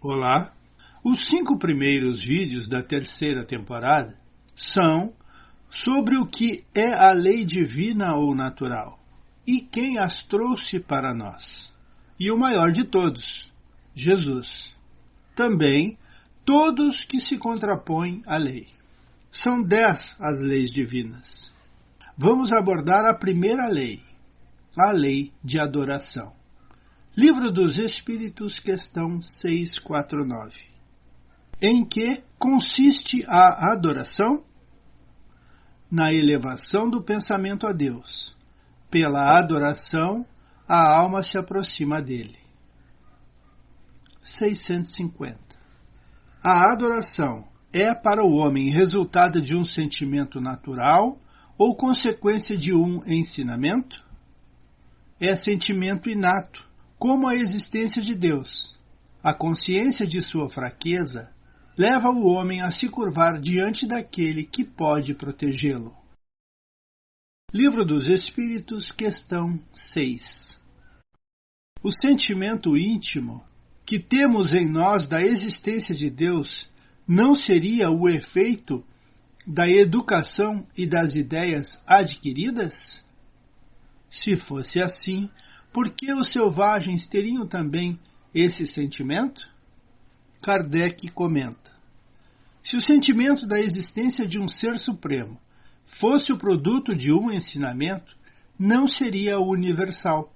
Olá! Os 5 primeiros vídeos da terceira temporada são sobre o que é a lei divina ou natural e quem as trouxe para nós. E o maior de todos, Jesus. Também todos que se contrapõem à lei. São 10 as leis divinas. Vamos abordar a primeira lei, a lei de adoração. Livro dos Espíritos, questão 649. Em que consiste a adoração? Na elevação do pensamento a Deus. Pela adoração, a alma se aproxima dele. 650. A adoração é para o homem resultado de um sentimento natural ou consequência de um ensinamento? É sentimento inato, como a existência de Deus. A consciência de sua fraqueza leva o homem a se curvar diante daquele que pode protegê-lo. Livro dos Espíritos, questão 6. O sentimento íntimo que temos em nós da existência de Deus não seria o efeito da educação e das ideias adquiridas? Se fosse assim, por que os selvagens teriam também esse sentimento? Kardec comenta: se o sentimento da existência de um ser supremo fosse o produto de um ensinamento, não seria universal.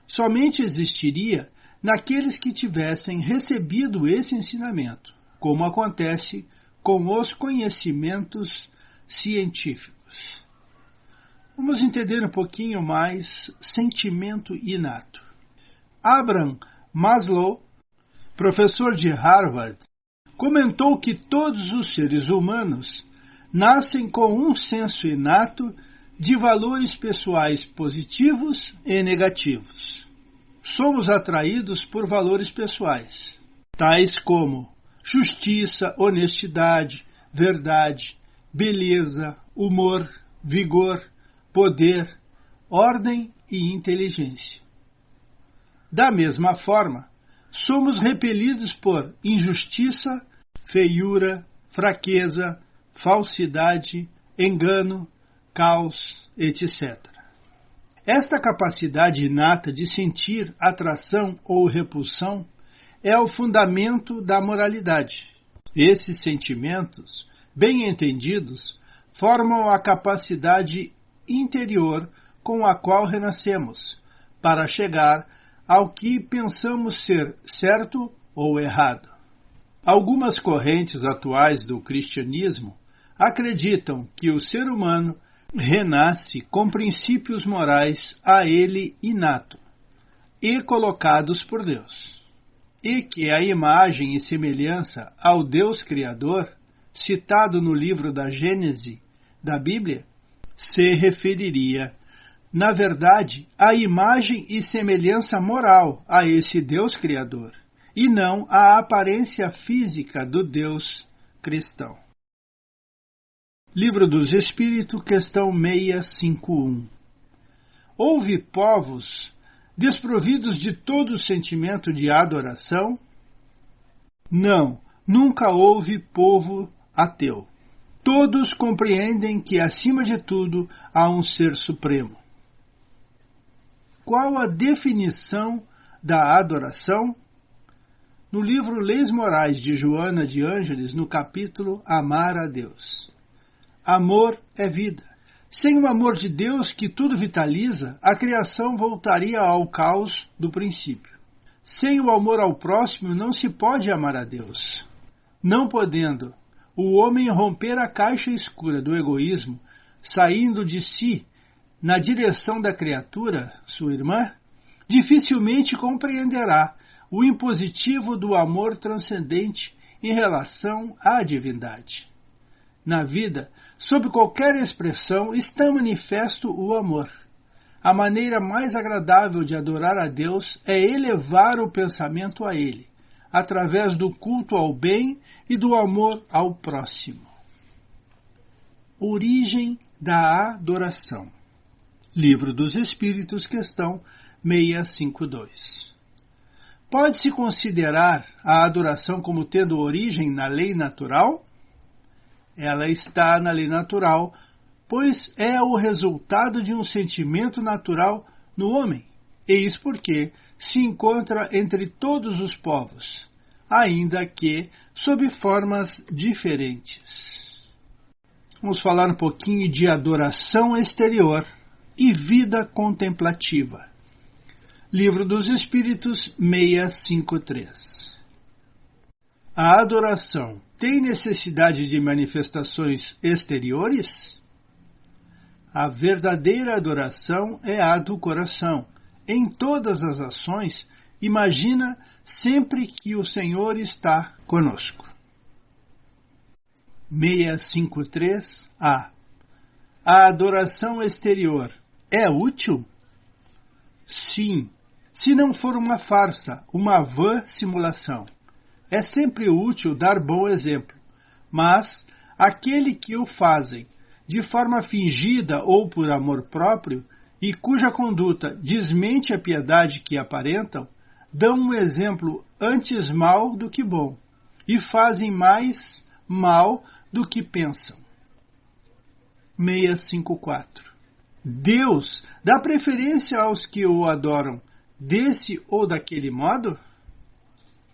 Somente existiria naqueles que tivessem recebido esse ensinamento, como acontece com os conhecimentos científicos. Vamos entender um pouquinho mais sentimento inato. Abraham Maslow, professor de Harvard, comentou que todos os seres humanos nascem com um senso inato de valores pessoais positivos e negativos. Somos atraídos por valores pessoais, tais como justiça, honestidade, verdade, beleza, humor, vigor, poder, ordem e inteligência. Da mesma forma, somos repelidos por injustiça, feiura, fraqueza, falsidade, engano, caos, etc. Esta capacidade inata de sentir atração ou repulsão é o fundamento da moralidade. Esses sentimentos, bem entendidos, formam a capacidade interior com a qual renascemos, para chegar ao que pensamos ser certo ou errado. Algumas correntes atuais do cristianismo acreditam que o ser humano renasce com princípios morais a ele inato e colocados por Deus, e que a imagem e semelhança ao Deus Criador, citado no livro da Gênese da Bíblia, se referiria, na verdade, à imagem e semelhança moral a esse Deus Criador, e não à aparência física do Deus cristão. Livro dos Espíritos, questão 651. Houve povos desprovidos de todo sentimento de adoração? Não, nunca houve povo ateu. Todos compreendem que, acima de tudo, há um ser supremo. Qual a definição da adoração? No livro Leis Morais de Joana de Ângeles, no capítulo Amar a Deus. Amor é vida. Sem o amor de Deus que tudo vitaliza, a criação voltaria ao caos do princípio. Sem o amor ao próximo, não se pode amar a Deus. Não podendo o homem romper a caixa escura do egoísmo, saindo de si na direção da criatura, sua irmã, dificilmente compreenderá o impositivo do amor transcendente em relação à divindade. Na vida, sob qualquer expressão, está manifesto o amor. A maneira mais agradável de adorar a Deus é elevar o pensamento a Ele, através do culto ao bem e do amor ao próximo. Origem da adoração. Livro dos Espíritos, questão 652. Pode-se considerar a adoração como tendo origem na lei natural? Ela está na lei natural, pois é o resultado de um sentimento natural no homem. Eis porque se encontra entre todos os povos, ainda que sob formas diferentes. Vamos falar um pouquinho de adoração exterior e vida contemplativa. Livro dos Espíritos 653. A adoração tem necessidade de manifestações exteriores? A verdadeira adoração é a do coração. Em todas as ações, imagina sempre que o Senhor está conosco. 653A. A adoração exterior é útil? Sim, se não for uma farsa, uma vã simulação. É sempre útil dar bom exemplo, mas aquele que o fazem de forma fingida ou por amor próprio, e cuja conduta desmente a piedade que aparentam, dão um exemplo antes mal do que bom, e fazem mais mal do que pensam. 654. Deus dá preferência aos que o adoram desse ou daquele modo?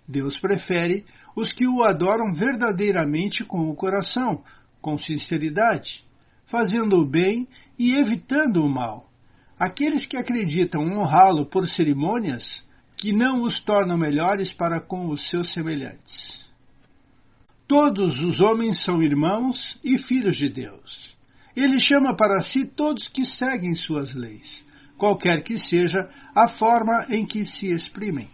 Deus prefere os que o adoram verdadeiramente com o coração, com sinceridade, fazendo o bem e evitando o mal. Aqueles que acreditam honrá-lo por cerimônias que não os tornam melhores para com os seus semelhantes. Todos os homens são irmãos e filhos de Deus. Ele chama para si todos que seguem suas leis, qualquer que seja a forma em que se exprimem.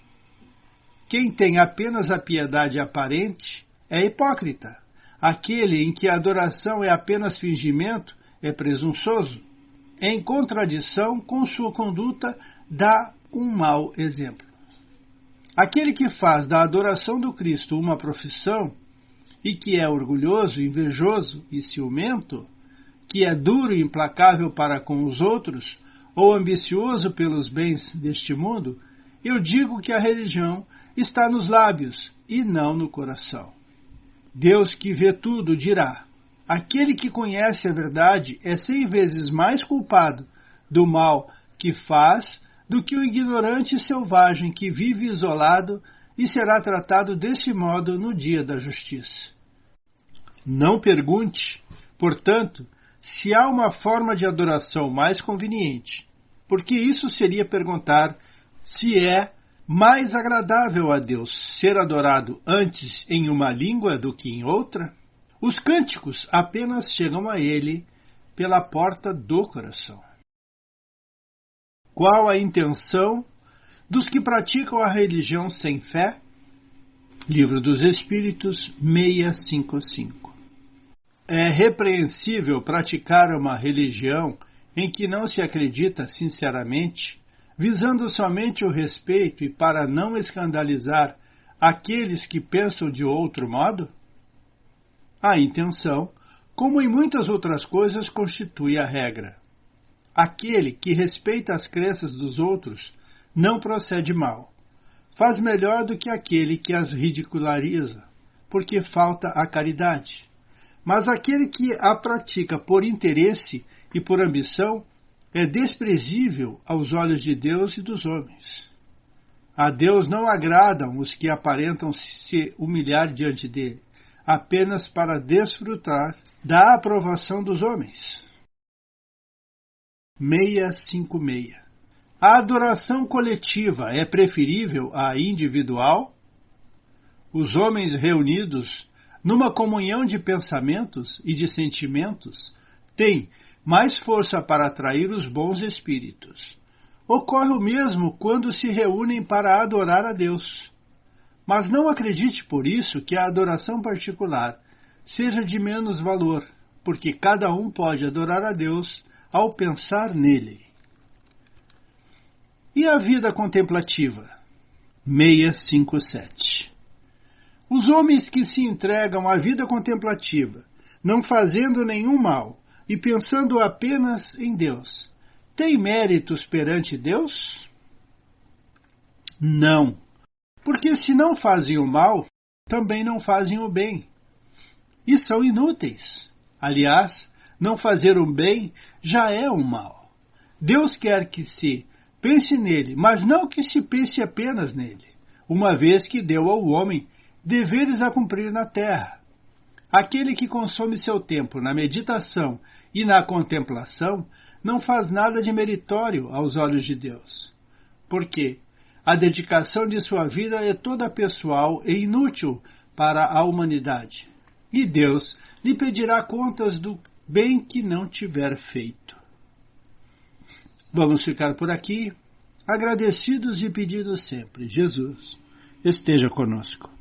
Quem tem apenas a piedade aparente é hipócrita. Aquele em que a adoração é apenas fingimento é presunçoso. Em contradição com sua conduta, dá um mau exemplo. Aquele que faz da adoração do Cristo uma profissão, e que é orgulhoso, invejoso e ciumento, que é duro e implacável para com os outros, ou ambicioso pelos bens deste mundo, eu digo que a religião está nos lábios e não no coração. Deus que vê tudo dirá: aquele que conhece a verdade é 100 vezes mais culpado do mal que faz do que o ignorante selvagem que vive isolado e será tratado desse modo no dia da justiça. Não pergunte, portanto, se há uma forma de adoração mais conveniente, porque isso seria perguntar se é mais agradável a Deus ser adorado antes em uma língua do que em outra. Os cânticos apenas chegam a ele pela porta do coração. Qual a intenção dos que praticam a religião sem fé? Livro dos Espíritos 655. É repreensível praticar uma religião em que não se acredita sinceramente, visando somente o respeito e para não escandalizar aqueles que pensam de outro modo? A intenção, como em muitas outras coisas, constitui a regra. Aquele que respeita as crenças dos outros não procede mal. Faz melhor do que aquele que as ridiculariza, porque falta a caridade. Mas aquele que a pratica por interesse e por ambição é desprezível aos olhos de Deus e dos homens. A Deus não agradam os que aparentam se humilhar diante dele, apenas para desfrutar da aprovação dos homens. 656. A adoração coletiva é preferível à individual? Os homens reunidos numa comunhão de pensamentos e de sentimentos têm mais força para atrair os bons espíritos. Ocorre o mesmo quando se reúnem para adorar a Deus. Mas não acredite por isso que a adoração particular seja de menos valor, porque cada um pode adorar a Deus ao pensar nele. E a vida contemplativa? 657. Os homens que se entregam à vida contemplativa, não fazendo nenhum mal e pensando apenas em Deus, têm méritos perante Deus? Não, Porque se não fazem o mal, também não fazem o bem. E são inúteis. Aliás, não fazer o bem já é um mal. Deus quer que se pense nele, mas não que se pense apenas nele, uma vez que deu ao homem deveres a cumprir na terra. Aquele que consome seu tempo na meditação e na contemplação não faz nada de meritório aos olhos de Deus. Porque a dedicação de sua vida é toda pessoal e inútil para a humanidade. E Deus lhe pedirá contas do bem que não tiver feito. Vamos ficar por aqui, agradecidos e pedindo sempre: Jesus esteja conosco.